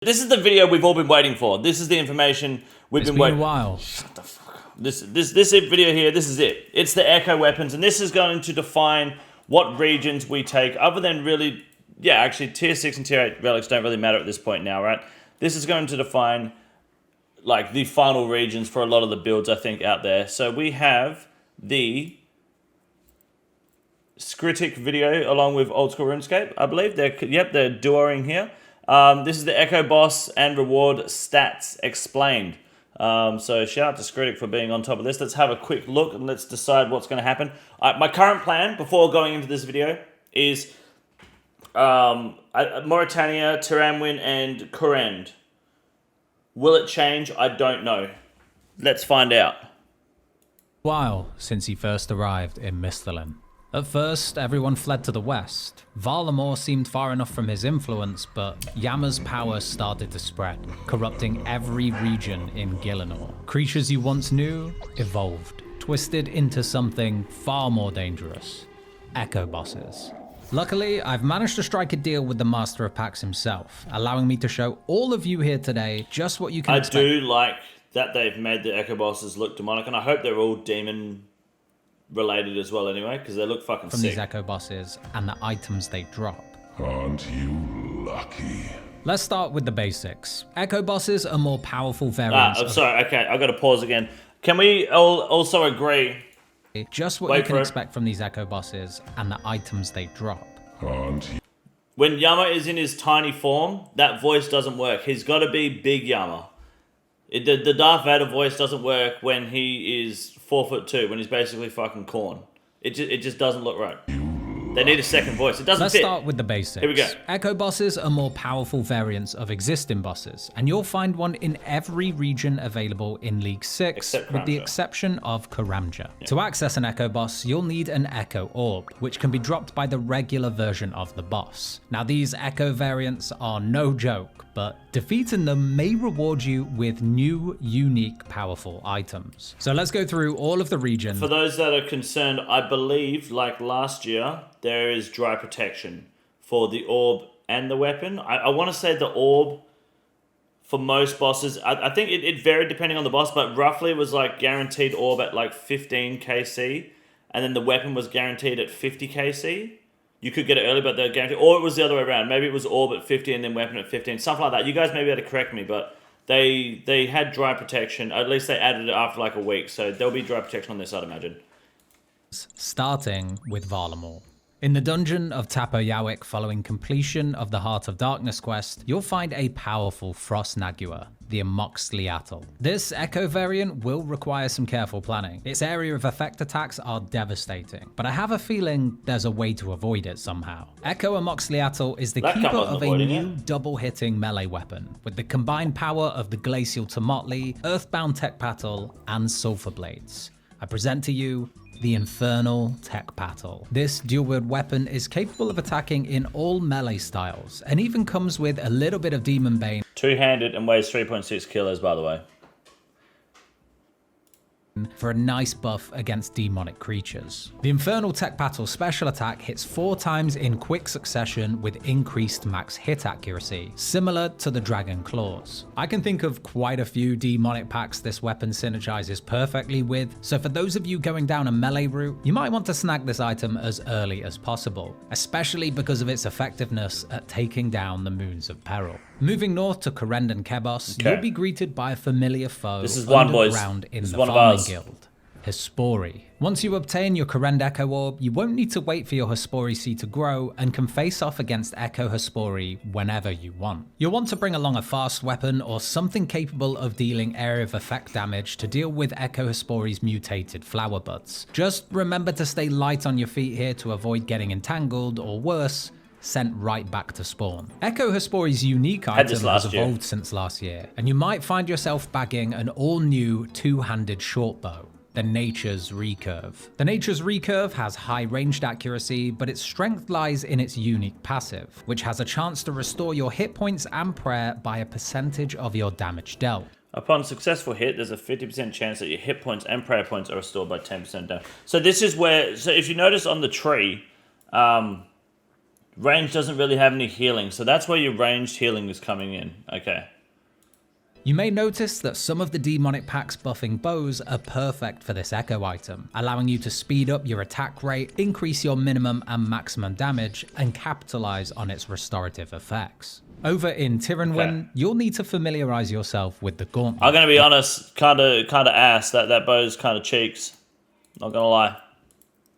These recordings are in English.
This is the video we've all been waiting for. This is the information we've been waiting for. It's been a while. Shut the fuck up. This video here, this is it. It's the Echo weapons, and this is going to define what regions we take, other than really, yeah, actually, tier 6 and tier 8 relics don't really matter at this point now, right? This is going to define, like, the final regions for a lot of the builds, I think, out there. So we have the Skritic video along with Old School RuneScape, I believe. They're duoing here. This is the Echo Boss and Reward Stats Explained. So shout out to Skritic for being on top of this. Let's have a quick look and let's decide what's going to happen. My current plan before going into this video is Mauritania, Tiranwin, and Kurand. Will it change? I don't know. Let's find out. While since he first arrived in Misthalin. At first, everyone fled to the west. Varlamore seemed far enough from his influence, but Yama's power started to spread, corrupting every region in Gielinor. Creatures you once knew evolved, twisted into something far more dangerous: Echo Bosses. Luckily, I've managed to strike a deal with the Master of Packs himself, allowing me to show all of you here today just what you can expect. I do like that they've made the Echo Bosses look demonic, and I hope they're all demon related as well anyway, because they look fucking from sick. These Echo Bosses and the items they drop. Aren't you lucky? Let's start with the basics. Echo Bosses are more powerful variants. I'm sorry, okay, I've got to pause again. Can we all also agree? Just what you can expect from these Echo Bosses and the items they drop. Aren't you? When Yama is in his tiny form, that voice doesn't work. He's got to be big Yama. The Darth Vader voice doesn't work when he is 4'2", when he's basically fucking corn. It just doesn't look right. They need a second voice. It doesn't fit. Let's start with the basics. Here we go. Echo Bosses are more powerful variants of existing bosses, and you'll find one in every region available in League 6, with the exception of Karamja. Yeah. To access an Echo Boss, you'll need an Echo Orb, which can be dropped by the regular version of the boss. Now, these Echo variants are no joke, but defeating them may reward you with new, unique, powerful items. So let's go through all of the regions. For those that are concerned, I believe, like last year, there is dry protection for the orb and the weapon. I want to say the orb, for most bosses, I think it varied depending on the boss, but roughly it was like guaranteed orb at like 15 KC, and then the weapon was guaranteed at 50 KC. You could get it early, but they're guaranteed. Or it was the other way around. Maybe it was orb at 50 and then weapon at 15. Something like that. You guys may be able to correct me, but they had dry protection. At least they added it after like a week. So there'll be dry protection on this, I'd imagine. Starting with Varlamore. In the dungeon of Tapo Yawik following completion of the Heart of Darkness quest, you'll find a powerful Frost Nagua, the Amoxliatl. This Echo variant will require some careful planning. Its area of effect attacks are devastating, but I have a feeling there's a way to avoid it somehow. Echo Amoxliatl is the keeper of a new double-hitting melee weapon, with the combined power of the Glacial Tomotli, Earthbound Tekpatl, and Sulphur Blades. I present to you the Infernal Tekpatl. This dual-wield weapon is capable of attacking in all melee styles, and even comes with a little bit of Demon Bane. Two-handed and weighs 3.6 kilos, by the way. For a nice buff against demonic creatures. The Infernal Tekpatl special attack hits 4 times in quick succession with increased max hit accuracy, similar to the Dragon Claws. I can think of quite a few demonic packs this weapon synergizes perfectly with, so for those of you going down a melee route, you might want to snag this item as early as possible, especially because of its effectiveness at taking down the Moons of Peril. Moving north to Kurand and Kebos, you'll be greeted by a familiar foe underground in the farming guild, Hespori. Once you obtain your Kurand Echo Orb, you won't need to wait for your Hespori seed to grow and can face off against Echo Hespori whenever you want. You'll want to bring along a fast weapon or something capable of dealing area of effect damage to deal with Echo Hespori's mutated flower buds. Just remember to stay light on your feet here to avoid getting entangled or worse, sent right back to spawn. Echo Hespori's unique item has evolved since last year, and you might find yourself bagging an all-new two-handed shortbow, the Nature's Recurve. The Nature's Recurve has high ranged accuracy, but its strength lies in its unique passive, which has a chance to restore your hit points and prayer by a percentage of your damage dealt. Upon successful hit, there's a 50% chance that your hit points and prayer points are restored by 10% down. So this is where, so if you notice on the tree, Range doesn't really have any healing, so that's where your ranged healing is coming in. Okay. You may notice that some of the demonic packs buffing bows are perfect for this echo item, allowing you to speed up your attack rate, increase your minimum and maximum damage, and capitalize on its restorative effects. Over in Tyrannwyn, you'll need to familiarize yourself with the gauntlet. I'm gonna be honest, kind of ass. That bow's kind of cheeks. Not gonna lie.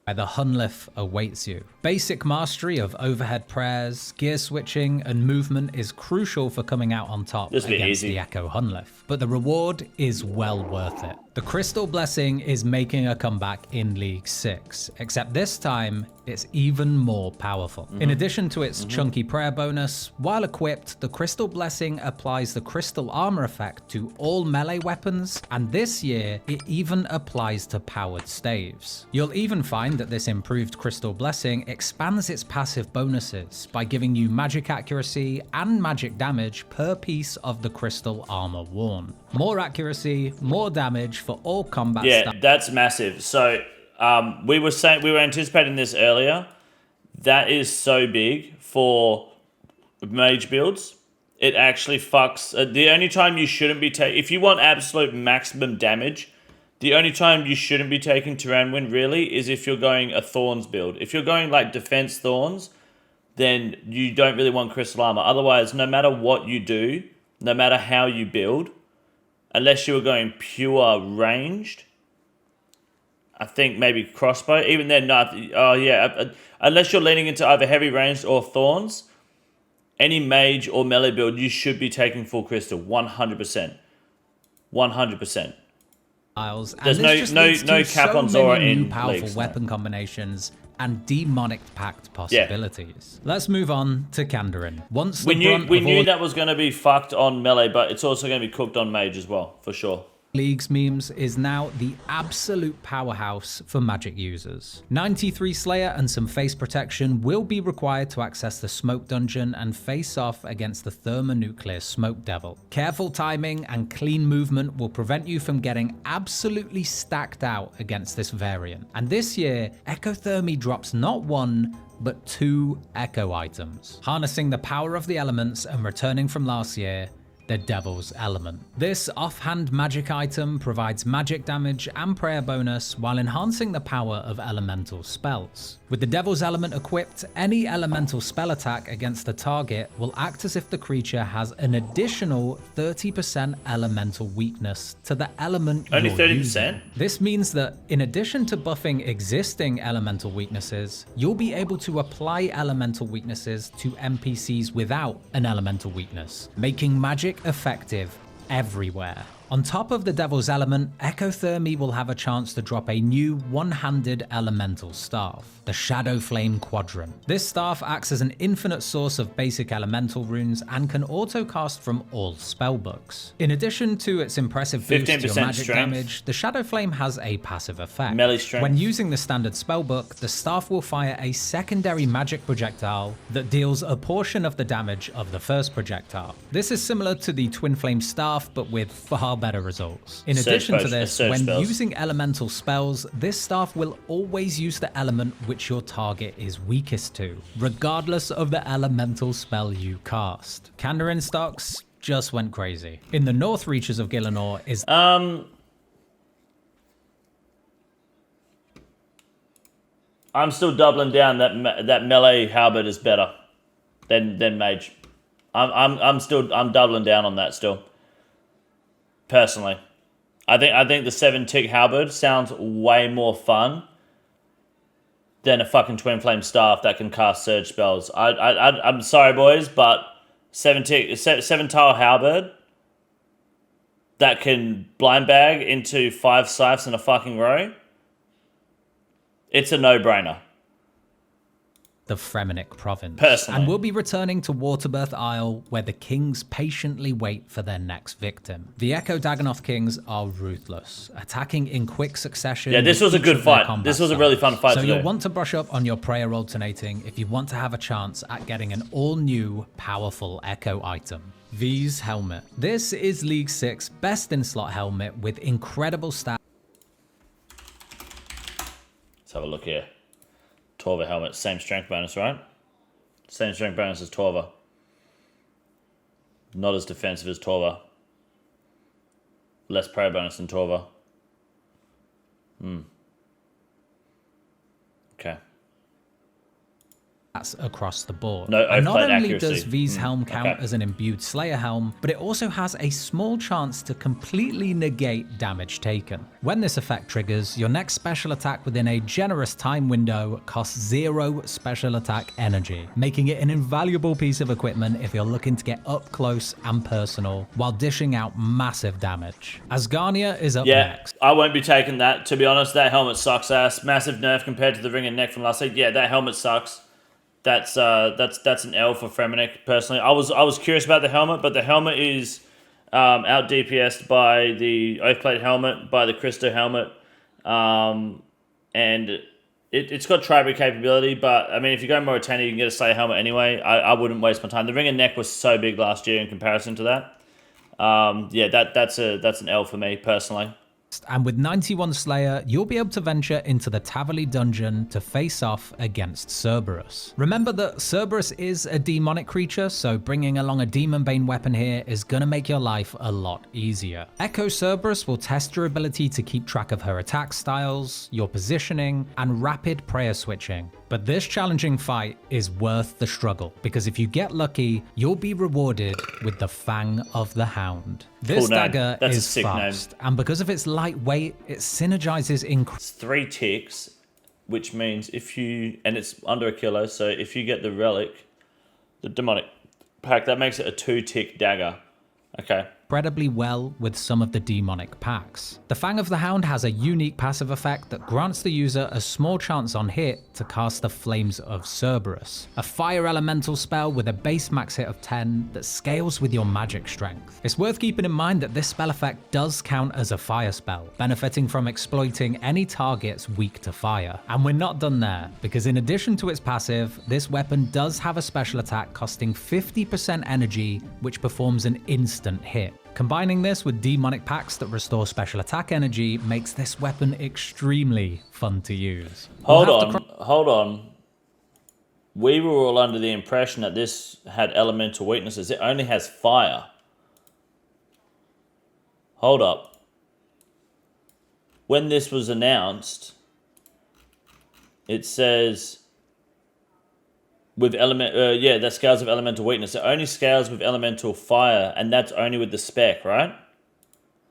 Where the Hunlif awaits you. Basic mastery of overhead prayers, gear switching, and movement is crucial for coming out on top against the Echo Hunlif, but the reward is well worth it. The Crystal Blessing is making a comeback in League 6, except this time it's even more powerful. In addition to its chunky prayer bonus, while equipped, the Crystal Blessing applies the crystal armor effect to all melee weapons, and this year it even applies to powered staves. You'll even find that this improved Crystal Blessing expands its passive bonuses by giving you magic accuracy and magic damage per piece of the crystal armor worn. More accuracy, more damage for all combat Yeah, that's massive. So we were anticipating this earlier. That is so big for mage builds. It actually fucks. The only time you shouldn't be taking, if you want absolute maximum damage, the only time you shouldn't be taking Tyrannwyn really is if you're going a Thorns build. If you're going like defense Thorns, then you don't really want crystal armor. Otherwise, no matter what you do, no matter how you build, unless you were going pure ranged, I think maybe crossbow. Even then, not. Oh yeah, unless you're leaning into either heavy ranged or Thorns, any mage or melee build, you should be taking full crystal, 100%, 100%. There's no cap on Zora in powerful leagues, weapon combinations and demonic pact possibilities. Let's move on to Kandarin. We knew that was going to be fucked on melee, but it's also going to be cooked on mage as well, for sure. League's memes is now the absolute powerhouse for magic users. 93 Slayer and some face protection will be required to access the smoke dungeon and face off against the thermonuclear smoke devil. Careful timing and clean movement will prevent you from getting absolutely stacked out against this variant. And this year, Ecothermy drops not one, but 2 echo items. Harnessing the power of the elements and returning from last year, the Devil's Element. This offhand magic item provides magic damage and prayer bonus while enhancing the power of elemental spells. With the Devil's Element equipped, any elemental spell attack against the target will act as if the creature has an additional 30% elemental weakness to the element Only you're 30%? using. This means that in addition to buffing existing elemental weaknesses, you'll be able to apply elemental weaknesses to NPCs without an elemental weakness, making magic effective everywhere. On top of the Devil's Element, Ecothermy will have a chance to drop a new one-handed elemental staff, the Shadow Flame Quadrant. This staff acts as an infinite source of basic elemental runes and can auto-cast from all spellbooks. In addition to its impressive boost to your magic damage, the Shadow Flame has a passive effect. Melee strength. When using the standard spellbook, the staff will fire a secondary magic projectile that deals a portion of the damage of the first projectile. This is similar to the Twin Flame staff, but with far better results. In addition to this, when using elemental spells, this staff will always use the element which your target is weakest to, regardless of the elemental spell you cast. Kandarin stocks just went crazy. In the north reaches of Gielinor is I'm still doubling down that melee halberd is better than mage. I'm doubling down on that still. Personally, I think the 7-tick halberd sounds way more fun than a fucking twin flame staff that can cast surge spells. I'm sorry, boys, but 7-tile halberd that can blind bag into 5 scythes in a fucking row. It's a no-brainer. The Fremennik province. Personally. And we'll be returning to Waterbirth Isle, where the kings patiently wait for their next victim. The Echo Dagonoth kings are ruthless, attacking in quick succession. Yeah, this was a good fight. This was a really fun fight So to you'll do. want to brush up on your prayer alternating if you want to have a chance at getting an all-new, powerful Echo item. V's Helmet. This is League 6 best in slot helmet with incredible stats. Let's have a look here. 12 helmet, same strength bonus, right? Same strength bonus as Torva. Not as defensive as Torva. Less prayer bonus than Torva. Okay. That's across the board. No and not overplayed only accuracy. does V's helm count Okay. as an imbued Slayer helm, but it also has a small chance to completely negate damage taken. When this effect triggers, your next special attack within a generous time window costs 0 special attack energy, making it an invaluable piece of equipment if you're looking to get up close and personal while dishing out massive damage. Asgarnia is up Yeah, next. I won't be taking that. To be honest, that helmet sucks ass. Massive nerf compared to the ring and neck from last week. Yeah, that helmet sucks. That's an L for Fremennik personally. I was curious about the helmet, but the helmet is out DPS'd by the Oathplate helmet, by the Christo helmet, and it's got tri-breed capability. But I mean, if you go Mauritania, you can get a Slayer helmet anyway. I wouldn't waste my time. The ring and neck was so big last year in comparison to that. Yeah, that's an L for me personally. And with 91 Slayer, you'll be able to venture into the Tavali dungeon to face off against Cerberus. Remember that Cerberus is a demonic creature, so bringing along a Demon-Bane weapon here is gonna make your life a lot easier. Echo Cerberus will test your ability to keep track of her attack styles, your positioning, and rapid prayer switching. But this challenging fight is worth the struggle, because if you get lucky, you'll be rewarded with the Fang of the Hound. This Cool name. dagger That's a is sick fast, and because of its lightweight, it synergizes It's 3 ticks, which means if you, and it's under a kilo, so if you get the relic, the demonic pack, that makes it a 2-tick dagger. Okay. incredibly well with some of the demonic packs. The Fang of the Hound has a unique passive effect that grants the user a small chance on hit to cast the Flames of Cerberus, a fire elemental spell with a base max hit of 10 that scales with your magic strength. It's worth keeping in mind that this spell effect does count as a fire spell, benefiting from exploiting any targets weak to fire. And we're not done there, because in addition to its passive, this weapon does have a special attack costing 50% energy, which performs an instant hit. Combining this with demonic packs that restore special attack energy makes this weapon extremely fun to use. Hold on. We were all under the impression that this had elemental weaknesses. It only has fire. Hold up. When this was announced, it says with that scales with elemental weakness. It only scales with elemental fire, and that's only with the spec, right?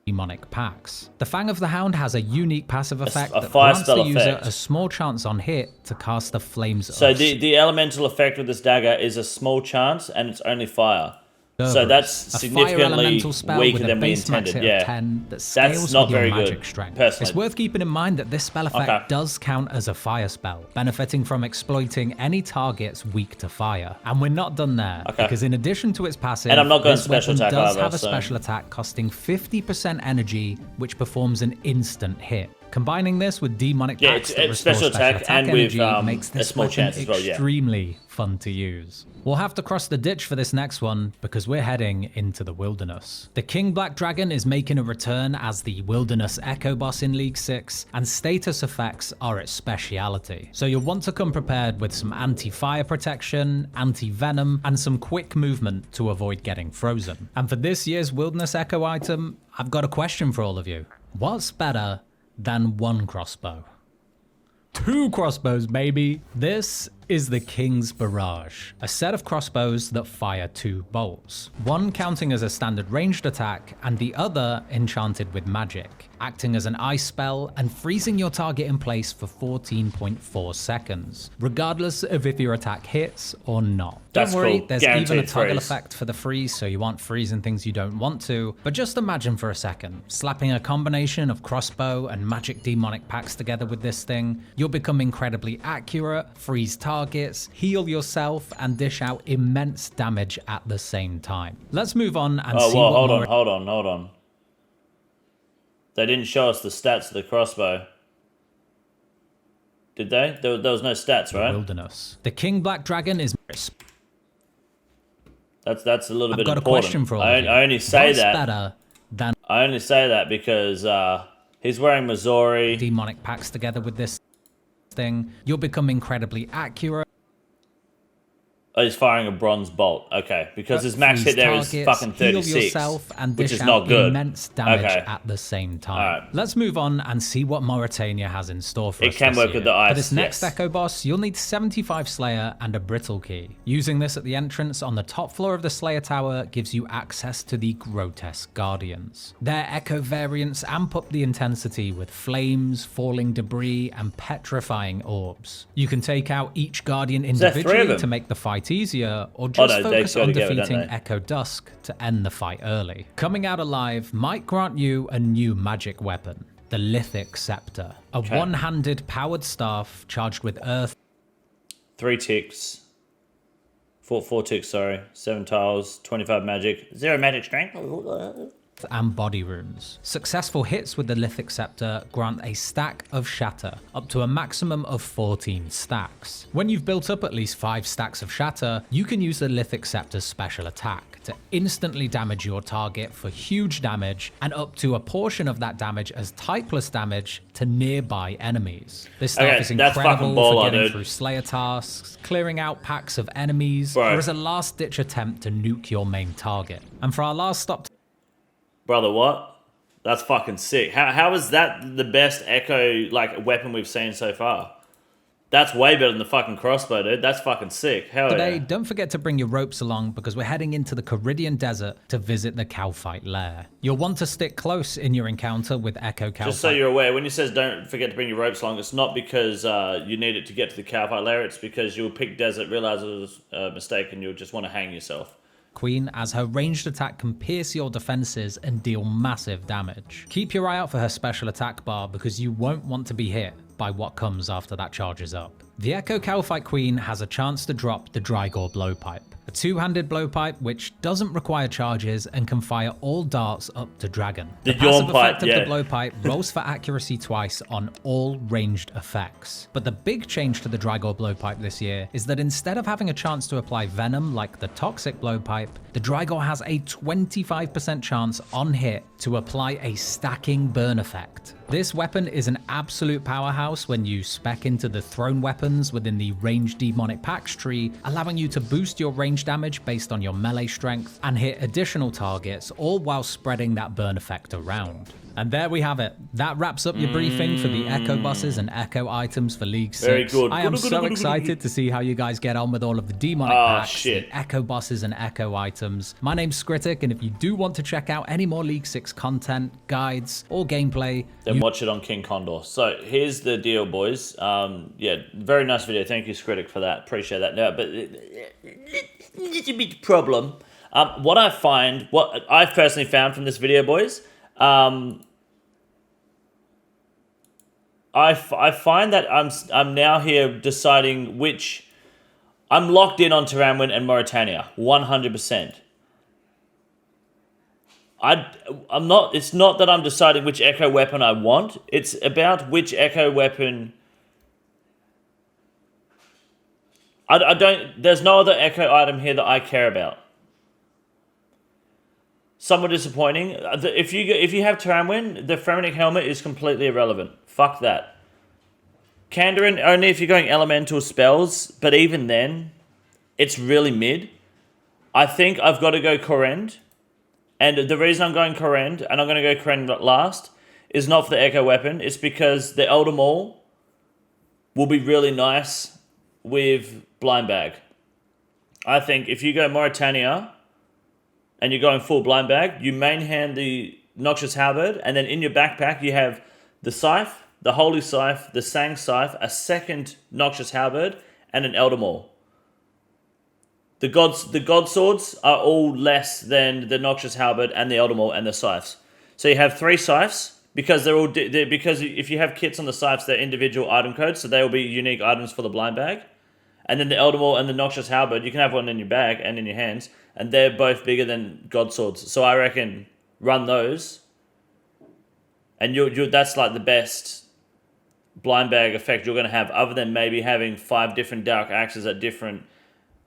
Demonic packs. The Fang of the Hound has a unique passive effect that fire grants the spell user effect. a small chance on hit to cast the Flames So of the elemental effect with this dagger is a small chance, and it's only fire. So Cerberus, that's a significantly fire elemental spell weaker with a than we base max intended. hit Yeah, of 10 that scales that's not with your very magic good. strength. Personally, It's worth keeping in mind that this spell effect does count as a fire spell, benefiting from exploiting any targets weak to fire. And we're not done there, because in addition to its passive, And I'm not going this special weapon attack does either, have a so- special attack costing 50% energy, which performs an instant hit. Combining this with demonic packs that it's restore special attack and with, energy makes a this small weapon chance as well, yeah. extremely fun to use. We'll have to cross the ditch for this next one because we're heading into the wilderness. The King Black Dragon is making a return as the Wilderness Echo Boss in League 6, and status effects are its speciality. So you'll want to come prepared with some anti-fire protection, anti-venom, and some quick movement to avoid getting frozen. And for this year's Wilderness Echo item, I've got a question for all of you. What's better than one crossbow? 2 crossbows, baby! This is the King's Barrage, a set of crossbows that fire 2 bolts, one counting as a standard ranged attack and the other enchanted with magic, acting as an ice spell and freezing your target in place for 14.4 seconds, regardless of if your attack hits or not. That's Don't worry, cool. there's even a Guaranteed toggle freeze. effect for the freeze, so you aren't freezing things you don't want to. But just imagine for a second, slapping a combination of crossbow and magic demonic packs together with this thing, you'll become incredibly accurate, freeze targets, heal yourself, and dish out immense damage at the same time. Let's move on and see what more hold on. They didn't show us the stats of the crossbow. Did they? There was no stats, right? wilderness. The King Black Dragon is... That's a little I've bit got a important. question for all of you. I only say What's that. better than I only say that because he's wearing Missouri. demonic packs together with this thing? You'll become incredibly accurate. Oh, he's firing a bronze bolt. Okay, because his max Freeze hit there is targets, fucking heal 36, yourself, and which dish is not out good. immense damage Okay. at the same time. Alright. Let's move on and see what Mauritania has in store for us It can this work year. with the ice, For this next yes. Echo Boss, you'll need 75 Slayer and a Brittle Key. Using this at the entrance on the top floor of the Slayer Tower gives you access to the Grotesque Guardians. Their Echo variants amp up the intensity with flames, falling debris, and petrifying orbs. You can take out each Guardian there 3 of individually them? to make the fight easier, or just no, they focus go on together, don't defeating they? Echo Dusk to end the fight early. Coming out alive might grant you a new magic weapon, the Lithic Scepter, a one-handed powered staff charged with earth 3 ticks. 4 ticks, sorry. 7 tiles, 25 magic, 0 magic strength. and body runes. Successful hits with the Lithic Scepter grant a stack of Shatter, up to a maximum of 14 stacks. When you've built up at least 5 stacks of Shatter, you can use the Lithic Scepter's special attack to instantly damage your target for huge damage, and up to a portion of that damage as typeless damage to nearby enemies. This stuff is that's incredible fucking baller, for getting dude. through Slayer tasks, clearing out packs of enemies, Bro. or as a last-ditch attempt to nuke your main target. And for our last stop Brother, what? That's fucking sick. How is that the best Echo like weapon we've seen so far? That's way better than the fucking crossbow, dude. That's fucking sick. Hell today, yeah. don't forget to bring your ropes along because we're heading into the Caridian Desert to visit the Cowfight Lair. You'll want to stick close in your encounter with Echo Cowfight. Just so you're aware, when he says don't forget to bring your ropes along, it's not because you need it to get to the Cowfight Lair. It's because you'll pick desert, realize it was a mistake, and you'll just want to hang yourself. Queen, as her ranged attack can pierce your defenses and deal massive damage. Keep your eye out for her special attack bar because you won't want to be hit by what comes after that charges up. The Echo Cowfight Queen has a chance to drop the Drygore Blowpipe, a two-handed blowpipe which doesn't require charges and can fire all darts up to Dragon. The passive yawn pipe, effect of yeah. the blowpipe rolls for accuracy twice on all ranged effects. But the big change to the Drygore Blowpipe this year is that instead of having a chance to apply venom like the Toxic Blowpipe, the Drygore has a 25% chance on hit to apply a stacking burn effect. This weapon is an absolute powerhouse when you spec into the thrown weapons within the ranged demonic packs tree, allowing you to boost your range damage based on your melee strength and hit additional targets, all while spreading that burn effect around. And there we have it. That wraps up your briefing for the Echo bosses and Echo items for League 6. Very good. I am so excited to see how you guys get on with all of the demonic packs, the Echo bosses and Echo items. My name's Skritic, and if you do want to check out any more League 6 content, guides, or gameplay, Then watch it on King Condor. So here's the deal, boys. Yeah, very nice video. Thank you, Skritic, for that. Appreciate that. No, but little bit problem. What I've personally found from this video, boys, I find that I'm now here deciding which I'm locked in on Taramwin and Mauritania 100%. I'm not. It's not that I'm deciding which Echo weapon I want. It's about which Echo weapon. I don't. There's no other Echo item here that I care about. Somewhat disappointing. If you have Taramwin, the Fremennik helmet is completely irrelevant. Fuck that. Kandarin, only if you're going elemental spells, but even then, it's really mid. I think I've got to go Korend. And the reason I'm going Korend, and I'm going to go Korend last, is not for the Echo weapon. It's because the Elder Maul will be really nice with Blind Bag. I think if you go Mauritania and you're going full Blind Bag, you main hand the Noxious Halberd, and then in your backpack you have the Scythe, the Holy Scythe, the Sang Scythe, a second Noxious Halberd, and an Elder Maul. The God Swords are all less than the Noxious Halberd and the Elder Maul and the Scythes. So you have 3 Scythes, because because if you have kits on the Scythes, they're individual item codes, so they will be unique items for the Blind Bag. And then the Elder Maul and the Noxious Halberd, you can have one in your bag and in your hands, and they're both bigger than God Swords. So I reckon run those, and that's like the best Blind Bag effect you're going to have, other than maybe having 5 different Dark Axes at different,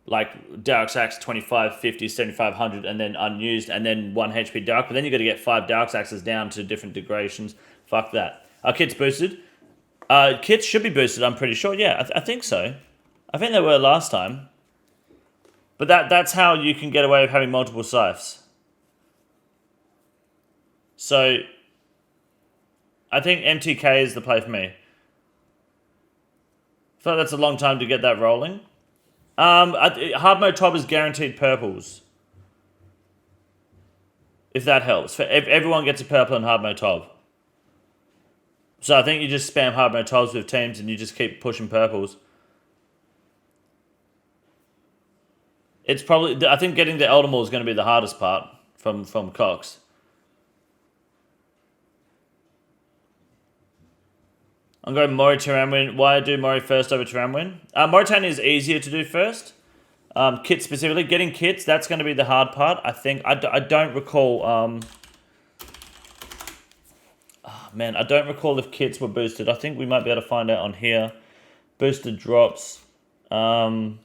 like Dark Axe 25, 50, 75, 100, and then unused, and then 1 HP Dark. But then you got to get 5 Dark Axes down to different degradations. Fuck that. Are kits boosted? Kits should be boosted, I'm pretty sure. Yeah, I think so. I think they were last time. But that's how you can get away with having multiple scythes. So I think MTK is the play for me. I feel like that's a long time to get that rolling. Hard mode top is guaranteed purples. If that helps. Everyone gets a purple in hard mode top. So I think you just spam hard mode tops with teams and you just keep pushing purples. It's probably... I think getting the Elder Maul is going to be the hardest part from Cox. I'm going Mori Tiranwin. Why do Mori first over Tiranwin? Mauritania is easier to do first. Kits specifically. Getting kits, that's going to be the hard part. I think. I don't recall... man, I don't recall if kits were boosted. I think we might be able to find out on here. Boosted drops. Someone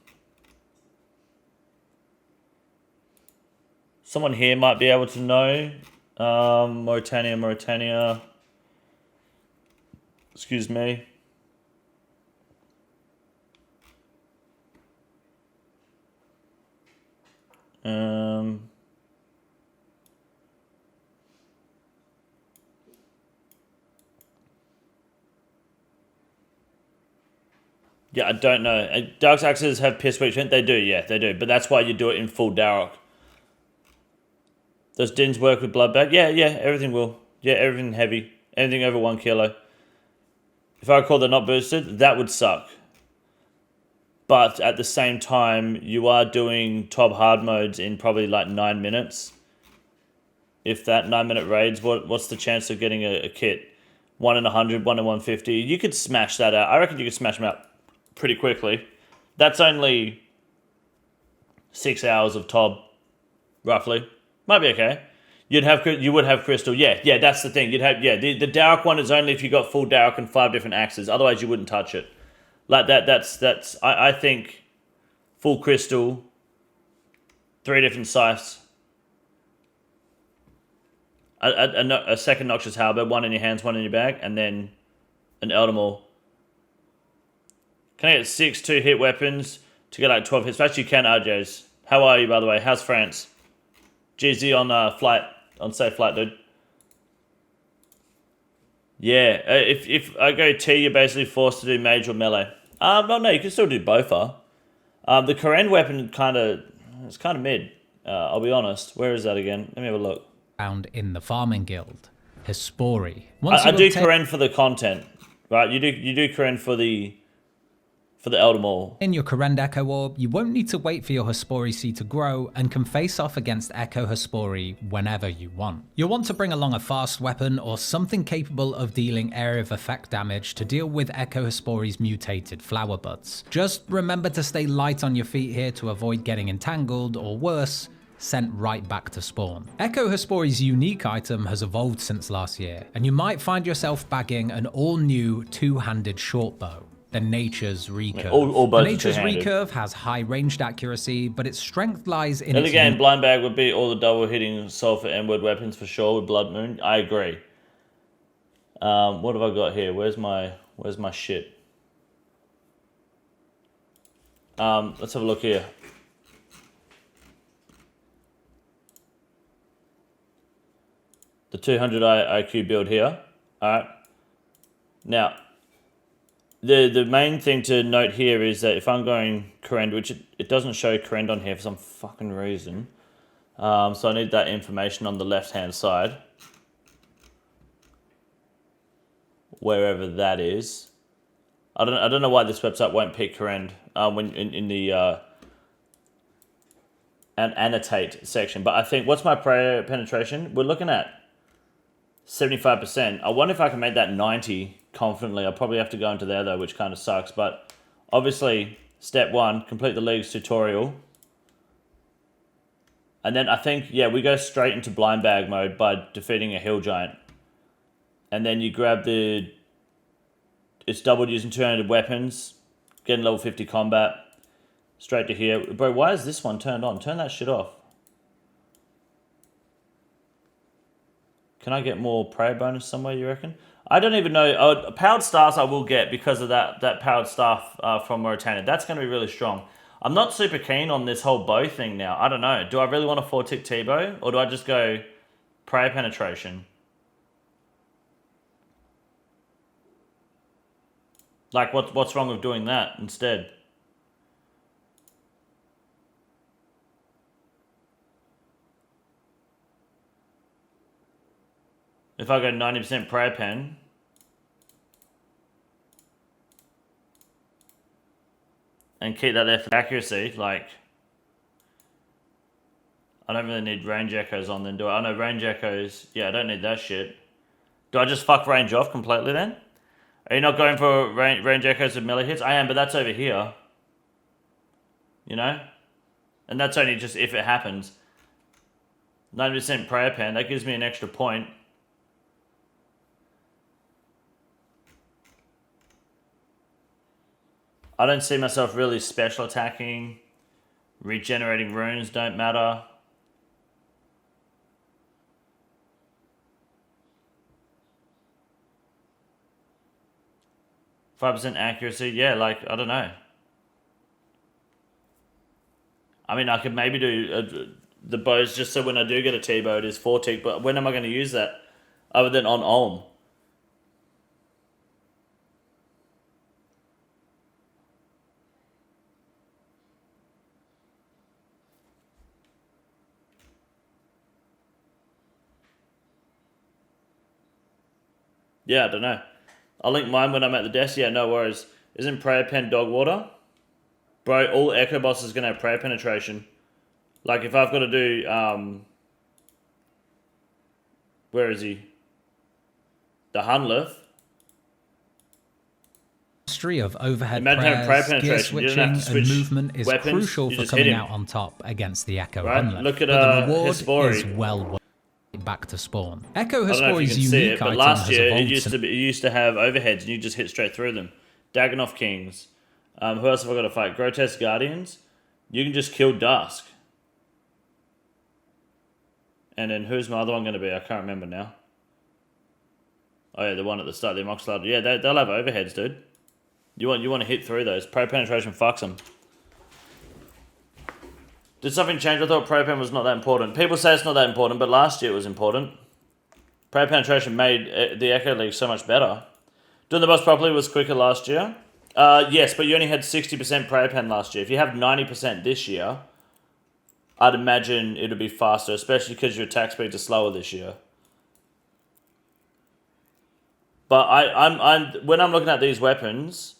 here might be able to know. Mauritania. Excuse me. Yeah, I don't know. Dark Axes have Piss Weak. They do, yeah, they do. But that's why you do it in full Darok. Does Dins work with Bloodbag? Yeah, everything will. Yeah, everything heavy. Anything over 1 kilo. If I recall they're not boosted, that would suck. But at the same time, you are doing top hard modes in probably like 9 minutes. If that 9-minute raids, what's the chance of getting a kit? 1 in 100, 1 in 150. You could smash that out. I reckon you could smash them out pretty quickly. That's only 6 hours of Tob, roughly. Might be okay. You would have crystal. Yeah, that's the thing. You'd have the Darok one is only if you got full Darok and 5 different axes. Otherwise, you wouldn't touch it. Like that's. I think full crystal, 3 different scythes, a second noxious halberd, 1 in your hands, 1 in your bag, and then an Elder Maul. Can I get 6 2-hit weapons to get like 12 hits? Actually, you can, RJs. How are you, by the way? How's France? GZ on flight. On safe flight, dude. Yeah, if I go T, you're basically forced to do mage or melee. No, you can still do both. The Karen weapon it's kind of mid. I'll be honest. Where is that again? Let me have a look. Found in the farming guild, Hespori. I do Karen for the content, right? You do Karen for the Elder Maul. In your Karen Echo Orb, you won't need to wait for your Hespori seed to grow and can face off against Echo Hespori whenever you want. You'll want to bring along a fast weapon or something capable of dealing area of effect damage to deal with Echo Hespori's mutated flower buds. Just remember to stay light on your feet here to avoid getting entangled or worse, sent right back to spawn. Echo Hespori's unique item has evolved since last year, and you might find yourself bagging an all-new 2-handed shortbow. The Nature's Recurve. The Nature's Recurve has high ranged accuracy, but its strength lies in its... Again, Blind Bag would be all the double-hitting Sulfur N-word weapons for sure with Blood Moon. I agree. What have I got here? Where's my shit? Let's have a look here. The 200 IQ build here. Alright. Now... The main thing to note here is that if I'm going Korend, which it doesn't show Korend on here for some fucking reason, so I need that information on the left-hand side, wherever that is. I don't know why this website won't pick Korend when in the an annotate section, but I think what's my prayer penetration? We're looking at 75%. I wonder if I can make that 90 confidently. I'll probably have to go into there though, which kind of sucks. But obviously, step 1, complete the league's tutorial. And then I think, yeah, we go straight into blind bag mode by defeating a hill giant. And then you grab it's doubled using 200 weapons, getting level 50 combat, straight to here. Bro, why is this one turned on? Turn that shit off. Can I get more prayer bonus somewhere, you reckon? I don't even know. Powered stars I will get because of that powered staff from Mauritania. That's going to be really strong. I'm not super keen on this whole bow thing now. I don't know. Do I really want a 4-tick T-bow? Or do I just go prey penetration? Like, what's wrong with doing that instead? If I go 90% prayer pen, and keep that there for accuracy, like, I don't really need range echoes on then, do I? I know range echoes, yeah, I don't need that shit. Do I just fuck range off completely then? Are you not going for range echoes with melee hits? I am, but that's over here. You know? And that's only just if it happens. 90% prayer pen, that gives me an extra point. I don't see myself really special attacking. Regenerating runes don't matter. %5 accuracy, yeah, like, I don't know. I mean, I could maybe do the bows just so when I do get a T-bow, it is 4-tick, but when am I going to use that? Other than on Olm. Yeah, I don't know. I'll link mine when I'm at the desk. Yeah, no worries. Isn't prayer pen dog water? Bro, all Echo bosses going to have prayer penetration. Like, if I've got to do, where is he? The Hunlith. Mastery of overhead Imagine having prayer prayers, gear penetration. You don't switching, have to switch and movement is weapons, crucial you for just hit coming him. out on top against the Echo Right? Hunlith. Look at, but the reward Hespori. is well worth it back to spawn. Echo I don't know if you Hespori's can see unique it, but item last has year evolved it used to have overheads and you just hit straight through them. Dagonoth Kings. Who else have I got to fight? Grotesque Guardians. You can just kill Dusk. And then who's my other one going to be? I can't remember now. Oh yeah, the one at the start, the Amoxicillin. Yeah, they'll have overheads, dude. You want to hit through those. Pro penetration fucks them. Did something change? I thought pro pen was not that important. People say it's not that important, but last year it was important. Pro penetration made the Echo League so much better. Doing the boss properly was quicker last year. Yes, but you only had 60% prayer pen last year. If you have 90% this year, I'd imagine it'll be faster, especially because your attack speeds are slower this year. But I'm when I'm looking at these weapons,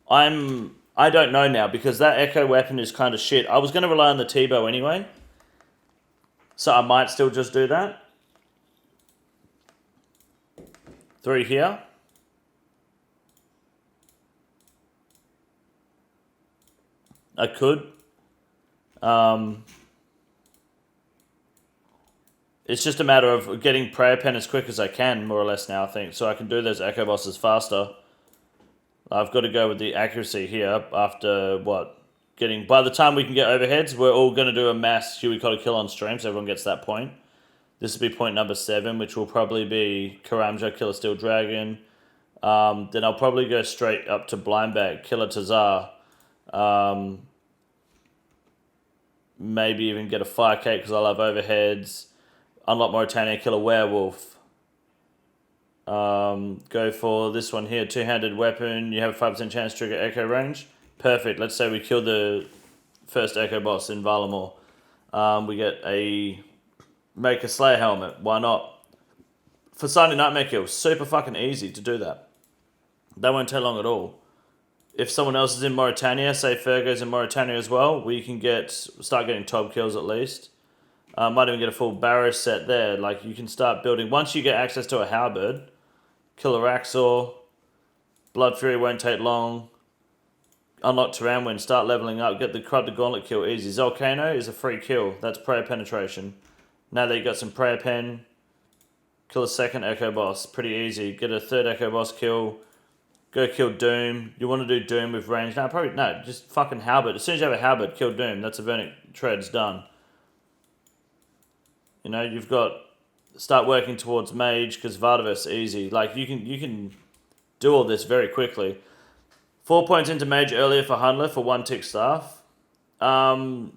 I don't know now because that Echo weapon is kind of shit. I was going to rely on the T-bow anyway, so I might still just do that. 3 here. I could. It's just a matter of getting prayer pen as quick as I can, more or less now, I think. So I can do those Echo bosses faster. I've got to go with the accuracy here after, what? By the time we can get overheads, we're all going to do a mass Huey Cotta kill on stream, so everyone gets that point. This will be point number 7, which will probably be Karamja, Killer Steel Dragon. Then I'll probably go straight up to Blindback, Killer Tazar. Maybe even get a Fire Cake because I love overheads. Unlock Mauritania, Killer Werewolf. Go for this one here, two-handed weapon. You have a 5% chance to trigger Echo range. Perfect. Let's say we kill the first Echo boss in Valamor. We get a Make a Slayer helmet. Why not? For Sunday Nightmare Kill, super fucking easy to do that. That won't take long at all. If someone else is in Mauritania, say Fergo's in Mauritania as well, we can start getting top kills at least. Might even get a full Barrow set there. Like, you can start building. Once you get access to a Halberd, Killer Axor, Blood Fury won't take long. Unlock Tyranwin, start leveling up, get the Crud the Gauntlet kill easy. Zolcano is a free kill. That's prayer penetration. Now that you got some prayer pen, kill a second Echo boss. Pretty easy. Get a third Echo boss kill. Go kill Doom. You want to do Doom with range? No, just fucking Halberd. As soon as you have a Halberd, kill Doom. That's a Vernic Tread's done. You know, you've got start working towards Mage because Vardavis easy. Like you can do all this very quickly. 4 points into Mage earlier for Hunler for 1 tick staff. 1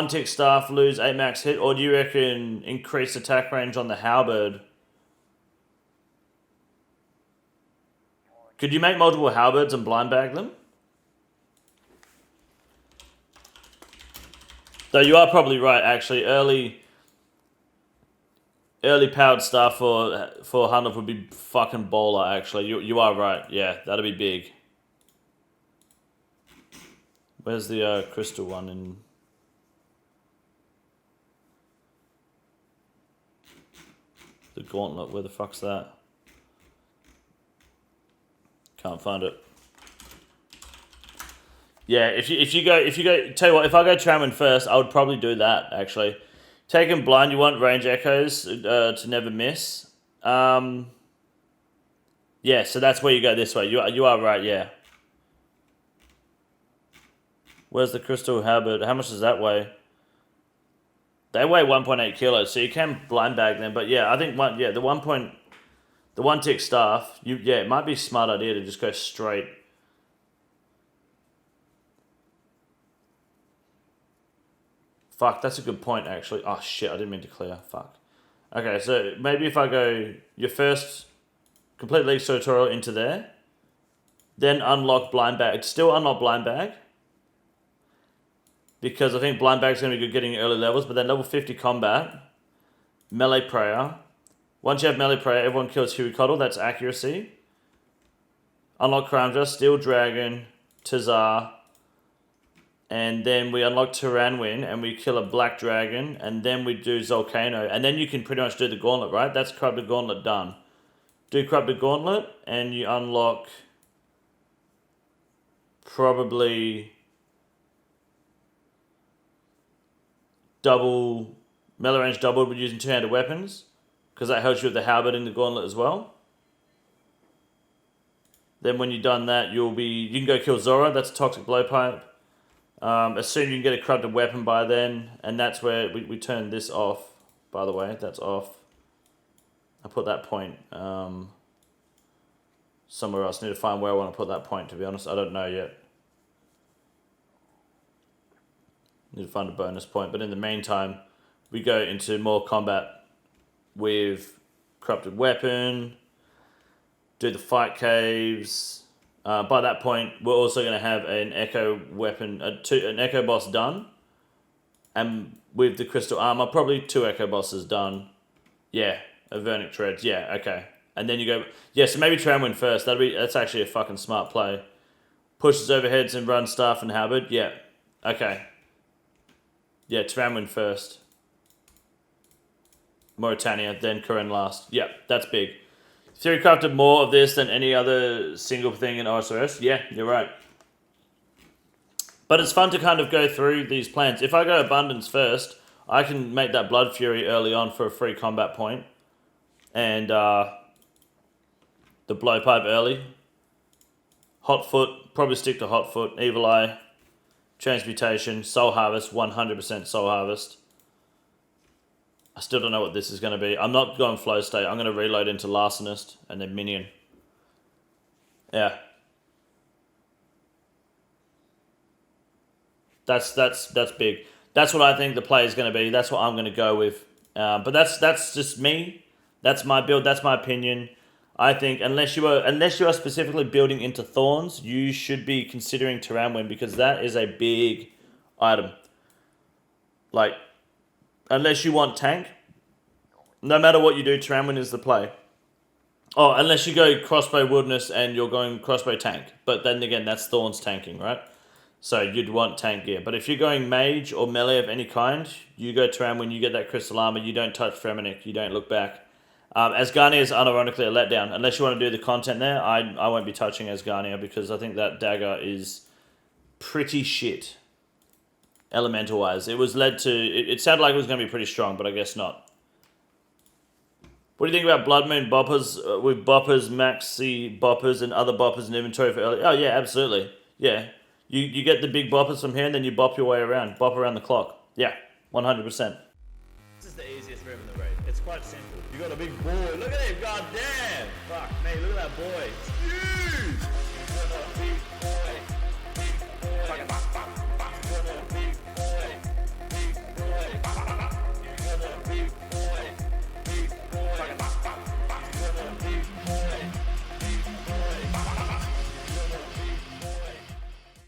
tick staff, lose 8 max hit, or do you reckon increase attack range on the halberd? Could you make multiple halberds and blind bag them? Though you are probably right, actually. Early powered stuff for 100 would be fucking bowler, actually. You are right. Yeah, that'd be big. Where's the crystal one in... The gauntlet, where the fuck's that? Can't find it. Yeah, if you go, tell you what, if I go Tramwin first, I would probably do that, actually. Take him blind, you want range echoes to never miss. Yeah, so that's where you go this way. You are right, yeah. Where's the crystal halberd? How much does that weigh? They weigh 1.8 kilos, so you can blind bag them. But yeah, I think the 1 tick staff, it might be a smart idea to just go straight. Fuck, that's a good point, actually. Oh, shit, I didn't mean to clear. Fuck. Okay, so maybe if I go your first complete league tutorial into there, then unlock blind bag. Still unlock blind bag, because I think blind bag's going to be good getting early levels, but then level 50 combat, melee prayer. Once you have melee prayer, everyone kills Huicoddle, that's accuracy. Unlock Crownja, Steel Dragon, Tazar, and then we unlock Tyranwin, and we kill a Black Dragon, and then we do Zolcano, and then you can pretty much do the Gauntlet, right? That's Corrupted Gauntlet done. Do Corrupted Gauntlet, and you unlock probably double, melee range doubled with using two-handed weapons, because that helps you with the halberd in the gauntlet as well. Then when you've done that, you can go kill Zora, that's a Toxic Blowpipe. Assume you can get a corrupted weapon by then, and that's where we turn this off, by the way, that's off. I put that point somewhere else. I need to find where I want to put that point, to be honest. I don't know yet. Need to find a bonus point, but in the meantime, we go into more combat with corrupted weapon, do the fight caves. By that point, we're also going to have an echo weapon, an echo boss done, and with the crystal armor, probably 2 echo bosses done. Yeah, Avernic Treads. Yeah, okay, and then you go. Yeah, so maybe Tramwin first. That's actually a fucking smart play. Pushes overheads and runs staff and halberd. Yeah, okay. Yeah, Tramwin first. Mauritania, then Karen last. Yeah, that's big. Theory crafted more of this than any other single thing in OSRS. Yeah, you're right. But it's fun to kind of go through these plans. If I go Abundance first, I can make that Blood Fury early on for a free combat point. And the Blowpipe early. Hot Foot, probably stick to Hot Foot. Evil Eye. Transmutation, Soul Harvest, 100% Soul Harvest. I still don't know what this is going to be. I'm not going Flow State. I'm going to reload into Larcenist and then Minion. Yeah. That's big. That's what I think the play is going to be. That's what I'm going to go with. But that's just me. That's my build. That's my opinion. I think unless you are specifically building into Thorns, you should be considering Tyranwin, because that is a big item. Like, unless you want tank, no matter what you do, Tyranwin is the play. Oh, unless you go crossbow wilderness and you're going crossbow tank, but then again, that's Thorns tanking, right? So you'd want tank gear. But if you're going mage or melee of any kind, you go Tyranwin, you get that crystal armor, you don't touch Fremenic, you don't look back. Asgarnia is unironically a letdown. Unless you want to do the content there, I won't be touching Asgarnia, because I think that dagger is pretty shit. Elemental-wise. It was led to... It sounded like it was going to be pretty strong, but I guess not. What do you think about Blood Moon Boppers with Boppers, Maxi Boppers, and other Boppers in inventory for early? Oh, yeah, absolutely. Yeah. You get the big Boppers from here, and then you bop your way around. Bop around the clock. Yeah, 100%. This is the easiest room in the raid. It's quite simple. You got a big boy. Look at him. God damn. Fuck me. Look at that boy. It's huge. You got a big boy.